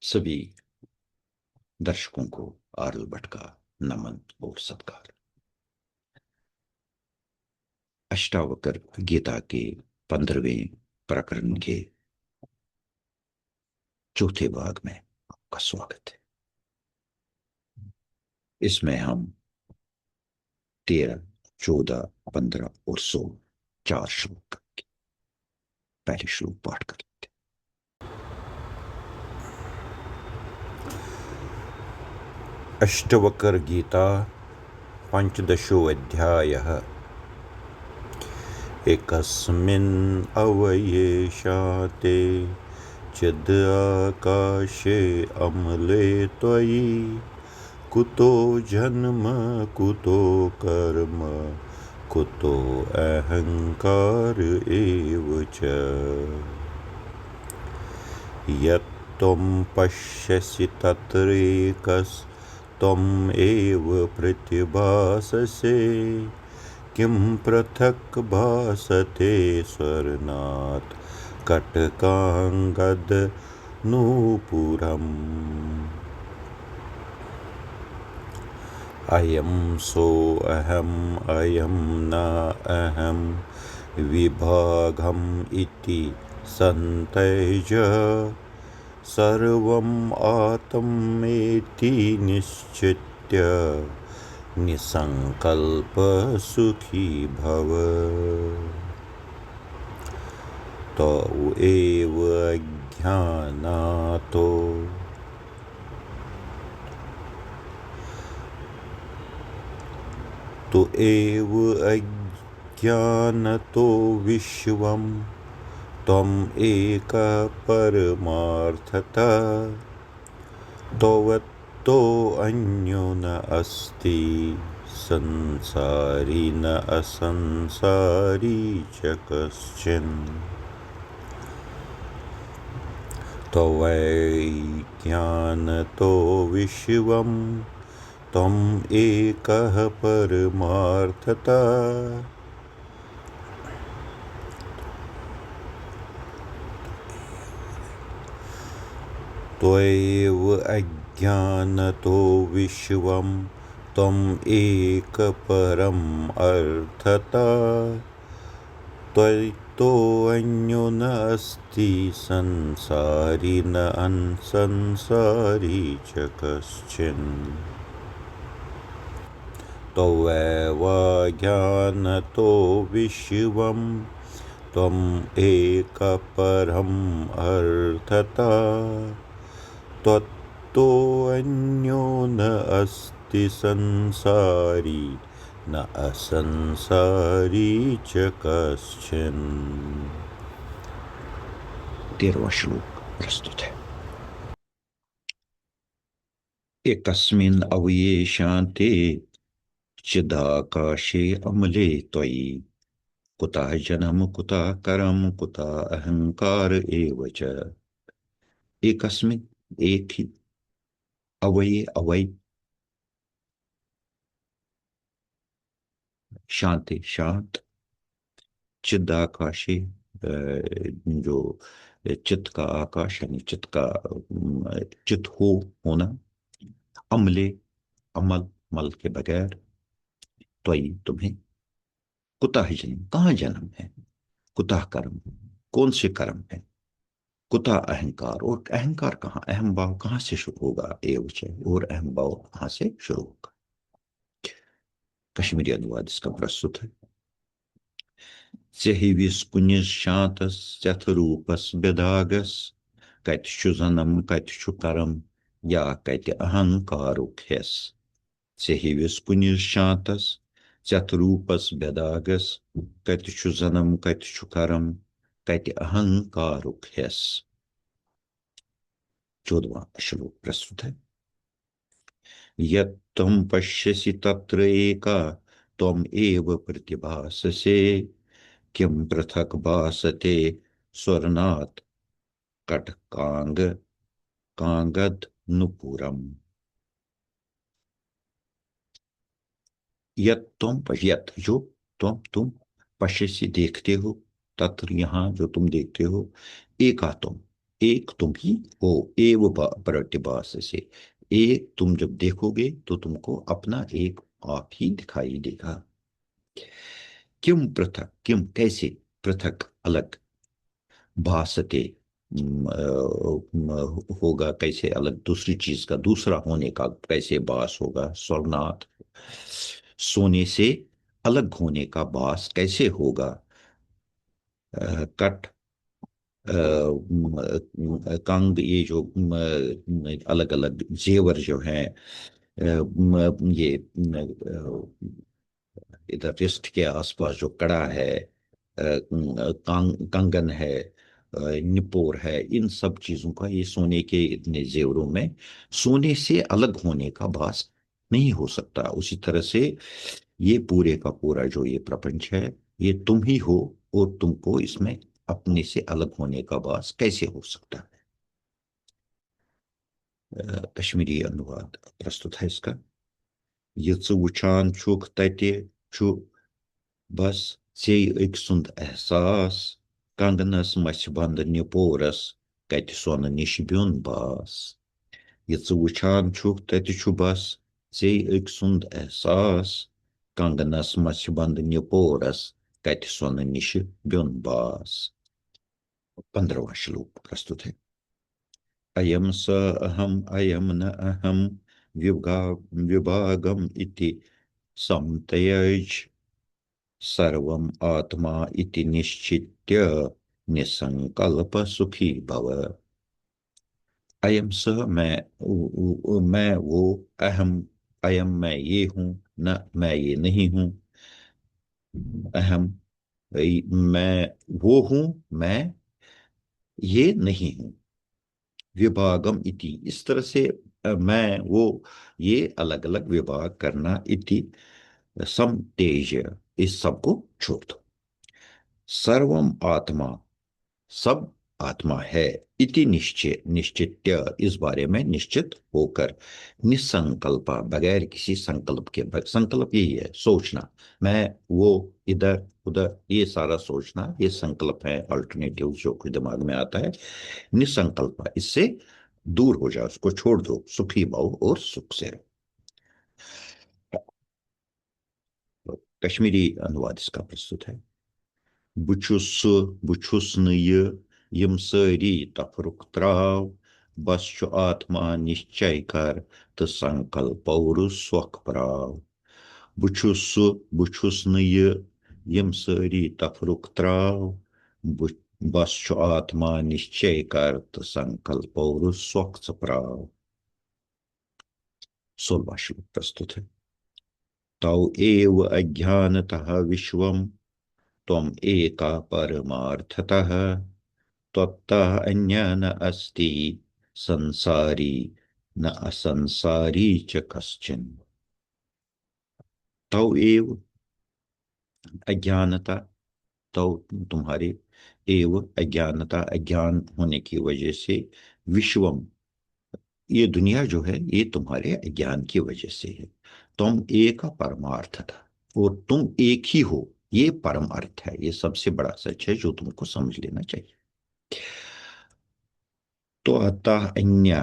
सभी दर्शकों को आर्य भट्ट का नमन और सत्कार। अष्टावक्र गीता के 15वें प्रकरण के चौथे भाग में आपका स्वागत है। इसमें हम 13, 14, 15 और 16 चार श्लोक करेंगे। पहले श्लोक पाठ कर लेते अष्टवक्र गीता पंचदशोऽध्यायः। एकस्मिन् अवये शान्ते चिदाकाशे अमले त्वयि कुतो जन्म कुतो कर्म कुतो अहङ्कार एव च। यत् त्वं पश्यसि तत्रैकस्त्वम् एव प्रतिभाससे किं पृथक् भासते स्वर्णात् कटकाङ्गदनूपुरम्। अयं सोऽहम् अयं न अहं विभागम् इति सन्त्यज सर्वम् आत्मेति निश्चित्य निसंकल्प सुखी भव। तो एव अज्ञानातो तो एव अज्ञानतो विश्वम् त्वम् एकः परमार्थतः त्वत्तो अन्यो न अस्ति संसारी न असंसारी च कश्चन। त्वैज्ञानतो विश्वम् त्वम् एकः परमार्थतः त्वयैव अज्ञानतो विश्वम् त्वम् एकः परम् अर्थतः त्वत्तो अन्यो न अस्ति संसारी न असंसारी च कश्चन। त्वमेव ज्ञानतो विश्वम् त्वम् एकः परम् अर्थतः त्वत्तो अन्यो न अस्ति संसारी न असंसारी च कश्चन। 13वां श्लोक प्रस्तुत है। एकस्मिन् अवये शान्ते चिदाकाशे अमले त्वयि कुतः जन्म कुतः कर्म कुतः अहंकार एव च। एकस्मिन् एक ही, अवये अवय, शांति शांत, चिदाकाशे जो चित्त का आकाश यानी चित्त का चित्त हो होना, अमले अमल मल के बगैर, त्वयि तुम्हें, कुतः जन्म कहाँ जन्म है, कुतः कर्म कौन से कर्म है, कुतः अहंकार और अहंकार कहाँ, अहम भाव कहाँ से शुरू होगा, एवच और अहम भाव कहाँ से शुरू होगा। कश्मीरी अनुवाद इसका प्रस्तुत है। Sehi viskunis šātas ceturūpas bedāgas, kait šuzanam, kait šukaram, jā, kait ahankārukhes. Sehi viskunis šātas ceturūpas bedāgas, kait šuzanam, kait šukaram, kait ahankārukhes। 14वां श्लोक प्रस्तुत है। यत् त्वं पश्यसि तत्र एका त्वम् एव प्रतिभाससे किं पृथक् भासते स्वर्णात् कटकांग कांगद नुपुरम। यत् तुम यत् जो तुम पश्यसि देखते हो, तत्र यहाँ जो तुम देखते हो, एका तुम एक तुम ही हो, एव प्रतिभास से, एक तुम जब देखोगे तो तुमको अपना एक आप ही दिखाई देगा। किम पृथक, किम कैसे, पृथक अलग, भासते होगा कैसे अलग, दूसरी चीज का दूसरा होने का कैसे भास होगा, स्वर्णाथ, सोने से अलग होने का भास कैसे होगा। कट, कंग, ये जो अलग अलग जेवर जो हैं, ये इधर रिस्ट के आसपास जो कड़ा है, कंगन है, निपोर है, इन सब चीजों का, ये सोने के इतने जेवरों में सोने से अलग होने का भास नहीं हो सकता। उसी तरह से ये पूरे का पूरा जो ये प्रपंच है, ये तुम ही हो, और तुमको इसमें अपने से अलग होने का भास कैसे हो सकता है। कश्मीरी अनुवाद प्रस्तुत है इसका। ये वुचान छुक तते छु बस से एक सुंद एहसास, कंगनस मछ बंद निपोरस कत सोन निश ब्युन बास। ये वुचान छुक तते छु बस से एक सुंद एहसास, कंगनस मछ बंद निपोरस कत सोन निश ब्युन बास। 15वां श्लोक प्रस्तुत है। अयम स अहम अयम न अहम विभा विभागम इति समतयज, सर्वम आत्मा इति निश्चित्य निसंकल्प सुखी भव। अयम स मैं वो, अहम अयम मैं ये हूं, न मैं ये नहीं हूं, अहम मैं वो हूं, मैं ये नहीं हूं, विभागम इति इस तरह से मैं वो ये अलग अलग विभाग करना, इति सम तेज इस सब को छोड़ दो। सर्वम आत्मा सब आत्मा है, इति निश्चय निश्चित्य इस बारे में निश्चित होकर, निसंकल्प बगैर किसी संकल्प के, संकल्प यही है सोचना, मैं वो इधर उधर ये सारा सोचना, ये संकल्प है, अल्टरनेटिव जो कोई दिमाग में आता है, निसंकल्प, इससे दूर हो जाओ, उसको छोड़ दो, सुखी भाव और सुख से रहो। तो कश्मीरी अनुवाद इसका प्रस्तुत है। बुछुस बुछुस न ये यम सारी तफरुक त्राव, बस छु आत्मा निश्चय कर तो संकल्प और स्वक प्राव। बुछुस बुछुस न ये यम सारी तफरुक त्राव, बस छु आत्मा निश्चय कर तो संकल्प और स्वक प्राव। 16वां श्लोक प्रस्तुत है। तौ एव अज्ञानतः विश्वम, त्वम् एका परमार्थतः, त्वत्तः अन्यः न अस्ति संसारी न असंसारी च कश्चन। तौ एव अज्ञानता, तो तुम्हारे, एव अज्ञानता अज्ञान होने की वजह से, विश्वम ये दुनिया जो है ये तुम्हारे अज्ञान की वजह से है। तुम एक परमार्थ था, और तुम एक ही हो, ये परम अर्थ है, ये सबसे बड़ा सच है जो तुमको समझ लेना चाहिए। तो अतः अन्य,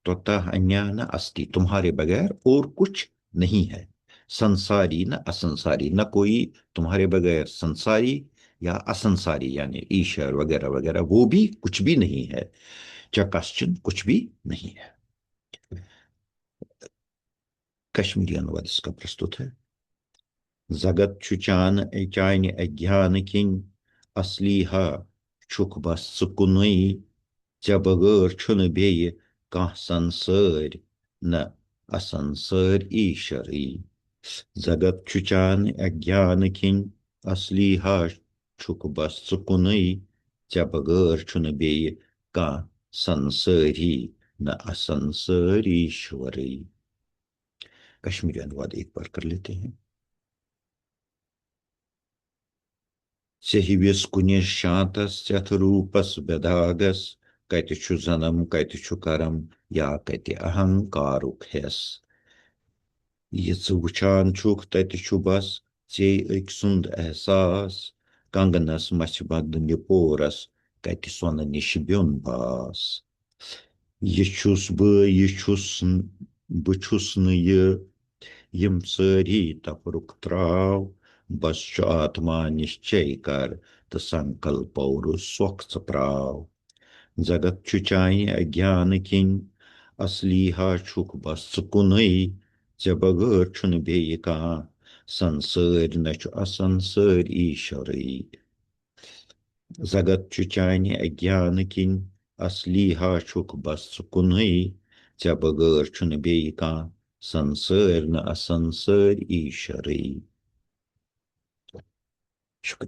तो अतः अन्य न अस्ति तुम्हारे बगैर और कुछ नहीं है, संसारी न असंसारी, न कोई तुम्हारे बगैर संसारी या असंसारी यानी ईश्वर वगैरह वगैरह, वो भी कुछ भी नहीं है, च कश्चन कुछ भी नहीं है। कश्मीरी अनुवाद इसका प्रस्तुत है। जगत छुचान चाइन अज्ञान किंग, असली हा छुक बस सुकुनई, जब गर छुन बेय कह संसार न असंसार ईश्वरी। जगत छुचान अज्ञान किंग, असली हा छुक बस सुकुनई, जब गर छुन बेय कह संसारी न असंसार ईश्वरी। कश्मीरी अनुवाद एक बार कर लेते हैं। Sehivis kunis šātas रूपस बेदागस, कति छु जनम कति छु करम या कति अहंकारुक हेस। ये वुचान छुक तति छु बस से एक सुंद एहसास, कंगनस मछ बंद निपोरस कति सोन निश ब्योन बास ये छुस बह ये छुस बह छुस न ये यम सारी तफरुक त्राव बस छु आत्मा निश्चय कर तो संकल्प और स्वख प्राव जगत छु चाहे अज्ञान किन असली हा छुक बस कुनई चे बगैर छुन बेय कहाँ संसार न छु असंसार ईश्वरई जगत छु चाहे अज्ञान किन असली हा छुक बस कुनई चे बगैर छुन बेय कहाँ संसार न असंसार ईश्वरई